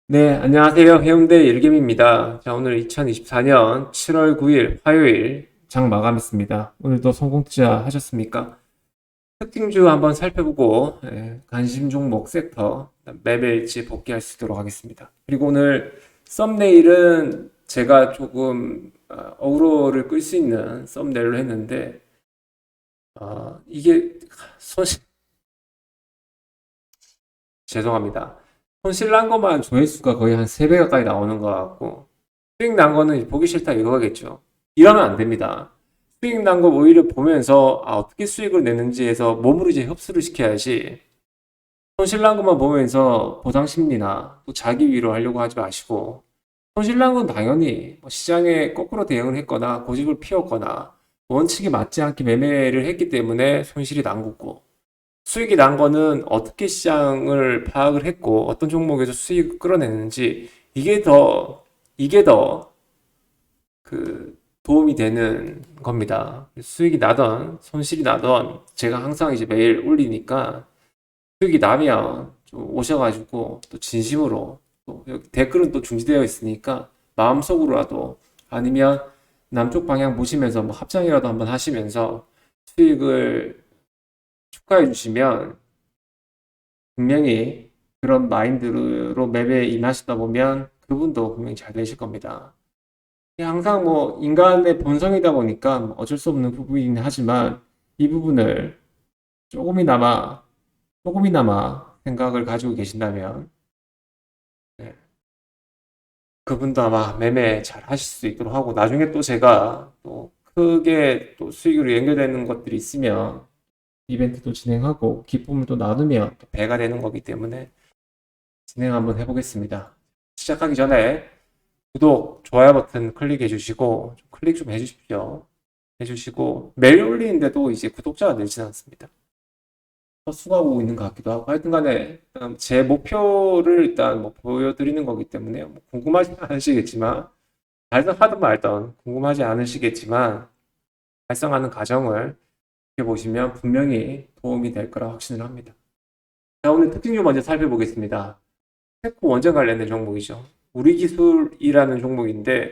네, 안녕하세요. 해운대 일겜입니다. 자, 오늘 2024년 7월 9일 화요일 장 마감했습니다. 오늘도 성공 투자하셨습니까? 특징주 한번 살펴보고 관심 종목 섹터 매매일지 복귀할 수 있도록 하겠습니다. 그리고 오늘 썸네일은 제가 조금 어그로를 끌 수 있는 썸네일로 했는데 이게 손실 죄송합니다. 손실 난 것만 조회수가 거의 한 3배 가까이 나오는 것 같고 수익 난 거는 보기 싫다 이거겠죠. 이러면 안 됩니다. 수익 난 거 오히려 보면서 어떻게 수익을 내는지 해서 몸으로 이제 흡수를 시켜야지 손실 난 것만 보면서 보상 심리나 또 자기 위로하려고 하지 마시고 손실 난 건 당연히 뭐 시장에 거꾸로 대응을 했거나 고집을 피웠거나 원칙에 맞지 않게 매매를 했기 때문에 손실이 난 거고 수익이 난 거는 어떻게 시장을 파악을 했고 어떤 종목에서 수익을 끌어내는지 이게 더 도움이 되는 겁니다. 수익이 나던 손실이 나던 제가 항상 이제 매일 올리니까 수익이 나면 좀 오셔가지고 또 진심으로 또 여기 댓글은 또 중지되어 있으니까 마음속으로라도 아니면 남쪽 방향 보시면서 뭐 합장이라도 한번 하시면서 수익을 축하해 주시면 분명히 그런 마인드로 매매에 임하시다 보면 그분도 분명히 잘 되실 겁니다. 항상 뭐 인간의 본성이다 보니까 어쩔 수 없는 부분이긴 하지만 이 부분을 조금이나마 조금이나마 생각을 가지고 계신다면 네, 그분도 아마 매매 잘 하실 수 있도록 하고 나중에 또 제가 또 크게 또 수익으로 연결되는 것들이 있으면 이벤트도 진행하고 기쁨을 또 나누면 또 배가 되는 거기 때문에 진행 한번 해보겠습니다. 시작하기 전에 구독, 좋아요 버튼 클릭해 주시고 클릭 좀 해주십시오. 해주시고 매일 올리는데도 이제 구독자가 늘지는 않습니다. 헛수고하고 있는 것 같기도 하고 하여튼 간에 제 목표를 일단 뭐 보여드리는 거기 때문에 뭐 궁금하지 않으시겠지만 달성하든 말든 궁금하지 않으시겠지만 달성하는 과정을 지켜보시면 분명히 도움이 될 거라 확신을 합니다. 자, 오늘 특징 좀 먼저 살펴보겠습니다. 테크 원전 관련된 종목이죠. 우리 기술이라는 종목인데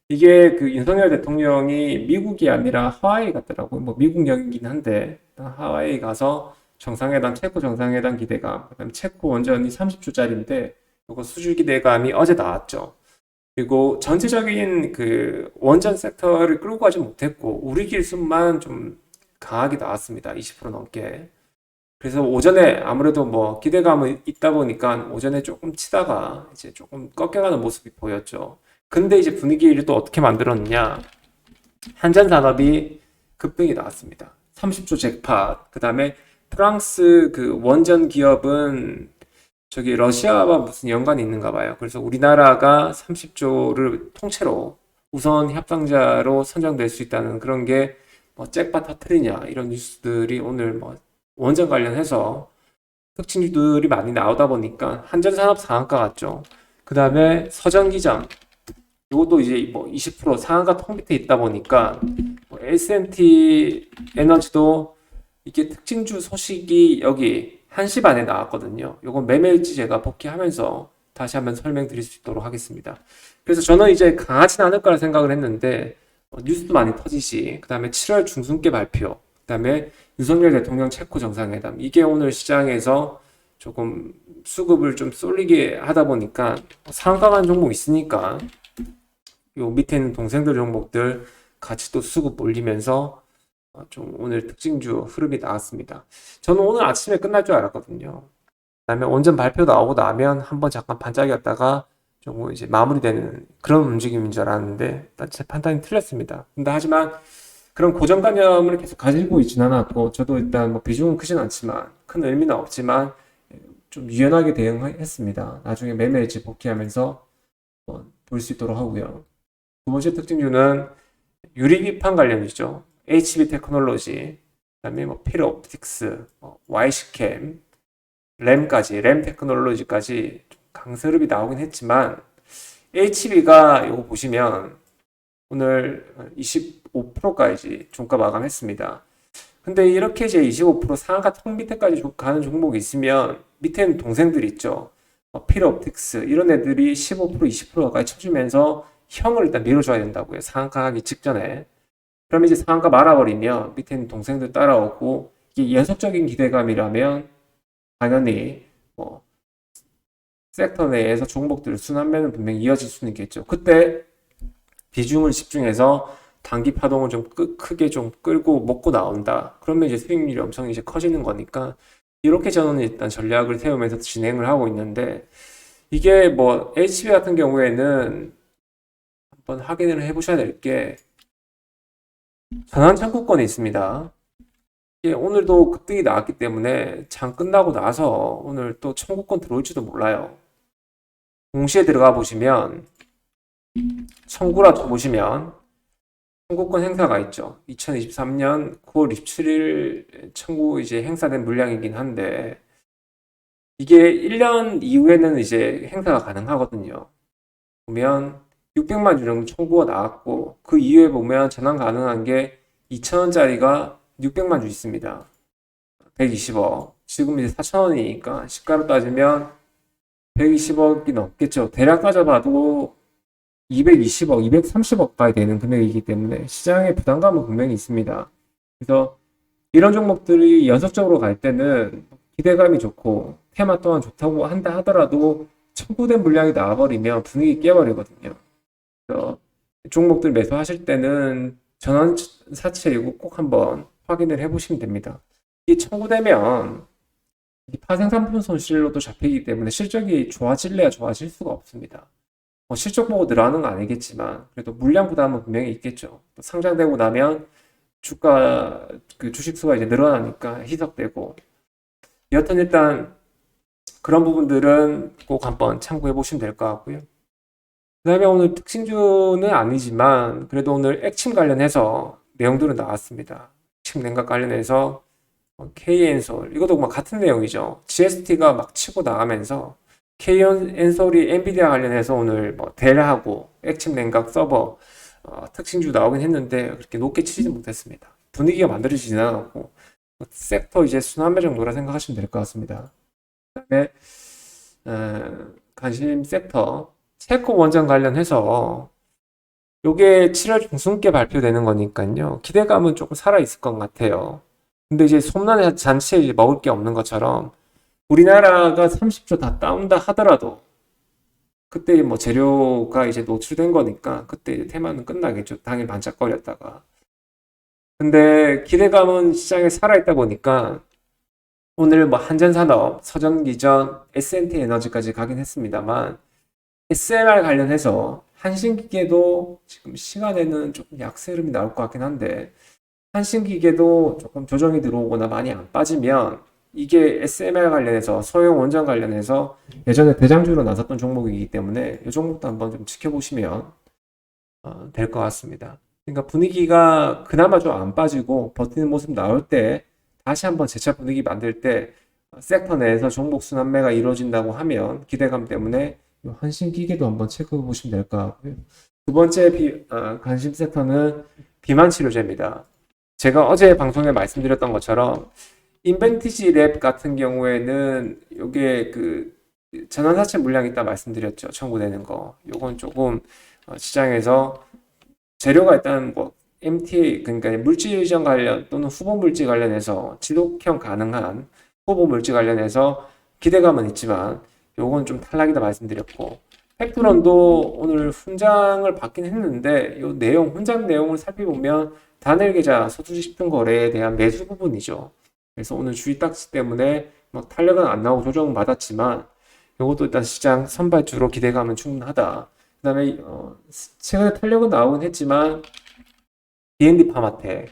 이게 그 윤석열 대통령이 미국이 아니라 하와이 갔더라고요. 뭐 미국령이긴 한데 하와이 가서 정상회담, 체코 정상회담 기대감, 그다음에 체코 원전이 30조짜리인데 이거 수주 기대감이 어제 나왔죠. 그리고 전체적인 그 원전 섹터를 끌고 가지 못했고 우리 기술만 좀 강하게 나왔습니다. 20% 넘게. 그래서 오전에 아무래도 뭐 기대감은 있다 보니까 오전에 조금 치다가 이제 조금 꺾여가는 모습이 보였죠. 근데 이제 분위기를 또 어떻게 만들었느냐. 한전산업이 급등이 나왔습니다. 30조 잭팟. 그 다음에 프랑스 그 원전 기업은 저기 러시아와 무슨 연관이 있는가 봐요. 그래서 우리나라가 30조를 통째로 우선 협상자로 선정될 수 있다는 그런 게 뭐 잭팟 터트리냐 이런 뉴스들이 오늘 뭐 원전 관련해서 특징들이 많이 나오다 보니까 한전산업 상한가 같죠. 그 다음에 서전기장 이것도 이제 뭐 20% 상한가 통 밑에 있다 보니까 뭐 S&T 에너지도 이게 특징주 소식이 여기 1시 반에 나왔거든요. 이건 매매일지 제가 복귀하면서 다시 한번 설명드릴 수 있도록 하겠습니다. 그래서 저는 이제 강하진 않을 거라 생각을 했는데 뉴스도 많이 터지시 그 다음에 7월 중순께 발표 그 다음에 윤석열 대통령 체코 정상회담 이게 오늘 시장에서 조금 수급을 좀 쏠리게 하다 보니까 상한가 간 종목 있으니까 요 밑에 있는 동생들 종목들 같이 또 수급 올리면서 좀 오늘 특징주 흐름이 나왔습니다. 저는 오늘 아침에 끝날 줄 알았거든요. 그다음에 원전 발표 나오고 나면 한번 잠깐 반짝였다가 좀 이제 마무리되는 그런 움직임인 줄 알았는데 제 판단이 틀렸습니다. 근데 하지만 그런 고정관념을 계속 가지고 있지는 않았고 저도 일단 뭐 비중은 크진 않지만 큰 의미는 없지만 좀 유연하게 대응했습니다. 나중에 매매일지 복귀하면서 볼 수 있도록 하고요. 두 번째 특징주는 유리비판 관련이죠. HB 테크놀로지, 그다음에 뭐 필옵틱스, YC캠, 램 테크놀로지까지 강세룹이 나오긴 했지만 HB가 이거 보시면 오늘 25%까지 종가 마감했습니다. 근데 이렇게 이제 25% 상한가 턱 밑에까지 가는 종목이 있으면 밑에는 동생들 있죠. 필옵틱스 이런 애들이 15% 20%까지 쳐주면서 형을 일단 밀어줘야 된다고요. 상한가 하기 직전에. 그럼 이제 상한가 말아버리면 밑에 있는 동생들 따라오고 이게 연속적인 기대감이라면 당연히 뭐 섹터 내에서 종목들 순환매는 분명히 이어질 수는 있겠죠. 그때 비중을 집중해서 단기 파동을 좀 크게 좀 끌고 먹고 나온다. 그러면 이제 수익률이 엄청 이제 커지는 거니까 이렇게 저는 일단 전략을 세우면서 진행을 하고 있는데 이게 뭐 HB 같은 경우에는 한번 확인을 해보셔야 될 게 전환 청구권이 있습니다. 이게 오늘도 급등이 나왔기 때문에 장 끝나고 나서 오늘 또 청구권 들어올지도 몰라요. 동시에 들어가 보시면 청구라 보시면 청구권 행사가 있죠. 2023년 9월 27일 청구 이제 행사된 물량이긴 한데 이게 1년 이후에는 이제 행사가 가능하거든요. 보면 600만 주 정도 청구가 나왔고 그 이후에 보면 전환 가능한 게 2,000원짜리가 600만 주 있습니다. 120억. 지금 이제 4,000원이니까 시가로 따지면 120억이 넘겠죠. 대략 따져봐도 220억, 230억 가야 되는 금액이기 때문에 시장의 부담감은 분명히 있습니다. 그래서 이런 종목들이 연속적으로 갈 때는 기대감이 좋고 테마 또한 좋다고 한다 하더라도 청구된 물량이 나와버리면 분위기 깨버리거든요. 그래서 종목들 매수하실 때는 전환 사채 이거 꼭 한번 확인을 해보시면 됩니다. 이 청구되면 파생상품 손실로도 잡히기 때문에 실적이 좋아질래야 좋아질 수가 없습니다. 실적 보고 늘어나는 건 아니겠지만 그래도 물량 부담은 분명히 있겠죠. 또 상장되고 나면 주가 그 주식수가 이제 늘어나니까 희석되고 여튼 일단 그런 부분들은 꼭 한번 참고해 보시면 될 것 같고요. 그 다음에 오늘 특징주는 아니지만 그래도 오늘 액침 관련해서 내용들은 나왔습니다. 액침 냉각 관련해서 K엔솔 이것도 뭐 같은 내용이죠. GST가 막 치고 나가면서 K엔솔이 엔비디아 관련해서 오늘 뭐 델하고 액침 냉각 서버 특징주 나오긴 했는데 그렇게 높게 치지 못했습니다. 분위기가 만들어지진 않았고 섹터 이제 순환매 정도라 생각하시면 될 것 같습니다. 그다음에 관심 섹터 첼코 원전 관련해서 요게 7월 중순께 발표되는 거니까요. 기대감은 조금 살아있을 것 같아요. 근데 이제 솜난의 잔치에 이제 먹을 게 없는 것처럼 우리나라가 30조 다 따온다 하더라도 그때 뭐 재료가 이제 노출된 거니까 그때 이제 테마는 끝나겠죠. 당일 반짝거렸다가. 근데 기대감은 시장에 살아있다 보니까 오늘 뭐 한전산업, 서전기전, S&T 에너지까지 가긴 했습니다만 SMR 관련해서 한신기계도 지금 시간에는 조금 약세 흐름이 나올 것 같긴 한데 한신기계도 조금 조정이 들어오거나 많이 안 빠지면 이게 SMR 관련해서 소형 원전 관련해서 예전에 대장주로 나섰던 종목이기 때문에 이 종목도 한번 좀 지켜보시면 될 것 같습니다. 그러니까 분위기가 그나마 좀 안 빠지고 버티는 모습 나올 때 다시 한번 재차 분위기 만들 때 섹터 내에서 종목 순환매가 이루어진다고 하면 기대감 때문에 한신기계도 한번 체크해 보시면 될 것 같고요. 두 번째 관심 섹터는 비만 치료제입니다. 제가 어제 방송에 말씀드렸던 것처럼 인벤티지 랩 같은 경우에는 요게 그 전환사채 물량이 있다 말씀드렸죠. 청구되는 거. 요건 조금 시장에서 재료가 일단 뭐 MTA 그러니까 물질 이전 관련 또는 후보 물질 관련해서 지속형 가능한 후보 물질 관련해서 기대감은 있지만 요건 좀 탈락이다 말씀드렸고 팩트론도 오늘 훈장을 받긴 했는데 요 내용 훈장 내용을 살펴보면 단일 계좌 소수지분 거래에 대한 매수 부분이죠. 그래서 오늘 주의 딱지 때문에 막 탄력은 안 나오고 조정은 받았지만 이것도 일단 시장 선발주로 기대감은 충분하다. 그 다음에 최근에 탄력은 나오긴 했지만 D&D 파마텍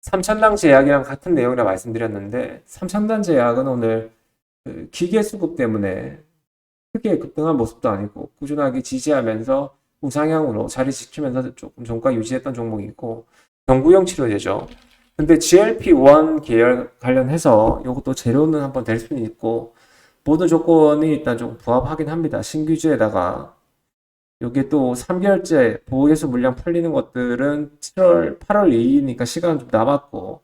3,000당 제약이랑 같은 내용이라 말씀드렸는데 3,000단 제약은 오늘 그 기계 수급 때문에 크게 급등한 모습도 아니고 꾸준하게 지지하면서 우상향으로 자리 지키면서 조금 종가 유지했던 종목이고 경구용 치료제죠. 근데 GLP-1 계열 관련해서 이것도 재료는 한번 될 수는 있고 모든 조건이 일단 좀 부합하긴 합니다. 신규주에다가 이게 또 3개월째 보호예수 물량 풀리는 것들은 8월 2일이니까 시간은 좀 남았고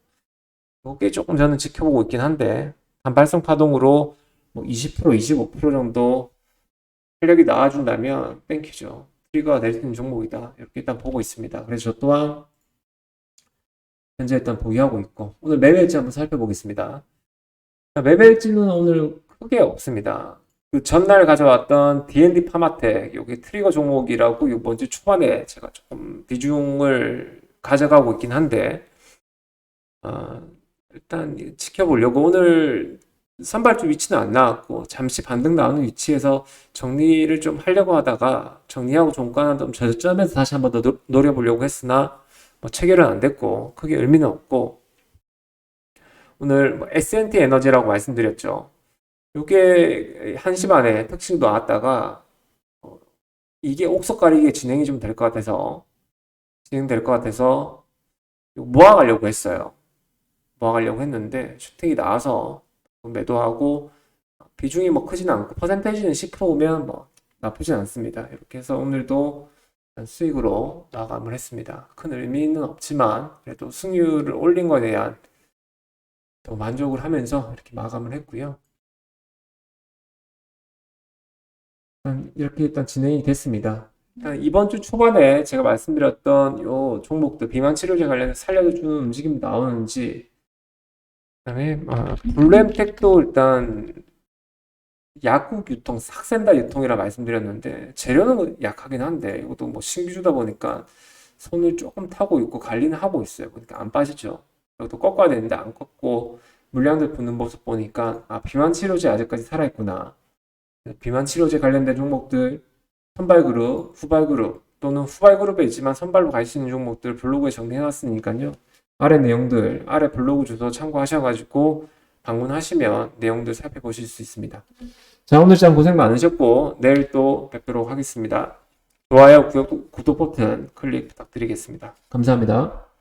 이게 조금 저는 지켜보고 있긴 한데 단발성 파동으로 뭐 20%, 25% 정도 활력이 나와준다면 땡큐죠. 트리거가 될 수 있는 종목이다. 이렇게 일단 보고 있습니다. 그래서 저 또한 현재 일단 보유하고 있고, 오늘 매매일지 한번 살펴보겠습니다. 매매일지는 오늘 크게 없습니다. 그 전날 가져왔던 D&D 파마텍, 여기 트리거 종목이라고 이번 주 초반에 제가 조금 비중을 가져가고 있긴 한데, 일단 지켜보려고 오늘 선발주 위치는 안 나왔고 잠시 반등 나오는 위치에서 정리를 좀 하려고 하다가 정리하고 종가는 좀 저점에서 다시 한번 더 노려보려고 했으나 뭐 체결은 안 됐고 크게 의미는 없고, 오늘 뭐 S&T 에너지라고 말씀드렸죠. 요게 1시 반에 특징도 나왔다가 이게 옥석 가리기에 진행이 좀 될 것 같아서 모아가려고 했어요. 모아가려고 했는데 슈팅이 나와서 매도하고, 비중이 뭐 크진 않고 퍼센테이지는 10%면 뭐 나쁘진 않습니다. 이렇게 해서 오늘도 수익으로 마감을 했습니다. 큰 의미는 없지만 그래도 승률을 올린 거에 대한 또 만족을 하면서 이렇게 마감을 했고요. 이렇게 일단 진행이 됐습니다. 이번 주 초반에 제가 말씀드렸던 요 종목들 비만 치료제 관련해서 살려주는 움직임 나오는지, 그다음에 블루엠텍도 일단 약국 유통, 삭센다 유통이라 말씀드렸는데 재료는 약하긴 한데 이것도 뭐 신규주다 보니까 손을 조금 타고 있고 관리는 하고 있어요. 그러니까 안 빠지죠. 이것도 꺾어야 되는데 안 꺾고 물량들 붙는 모습 보니까 비만 치료제 아직까지 살아있구나. 비만 치료제 관련된 종목들 선발그룹, 후발그룹 또는 후발그룹에 있지만 선발로 갈 수 있는 종목들 블로그에 정리해놨으니까요. 아래 내용들, 아래 블로그 주소 참고하셔가지고 방문하시면 내용들 살펴보실 수 있습니다. 자, 오늘 시장 고생 많으셨고 내일 또 뵙도록 하겠습니다. 좋아요, 구독 버튼 클릭 부탁드리겠습니다. 감사합니다.